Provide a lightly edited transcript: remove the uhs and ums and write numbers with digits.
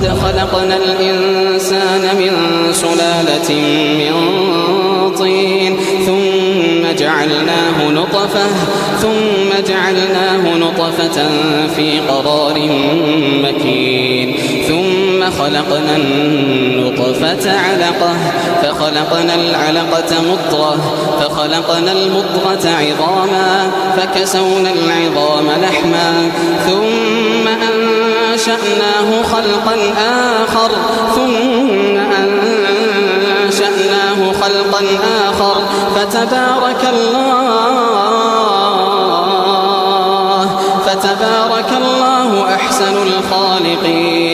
ولقد خلقنا الإنسان من سلالة من طين ثم جعلناه نطفة في قرار مكين ثم خلقنا النطفة علقة فخلقنا العلقة مضغة فخلقنا المضغة عظاما فكسونا العظام لحما ثم أنشأناه خلقا آخر فتبارك الله أحسن الخالقين.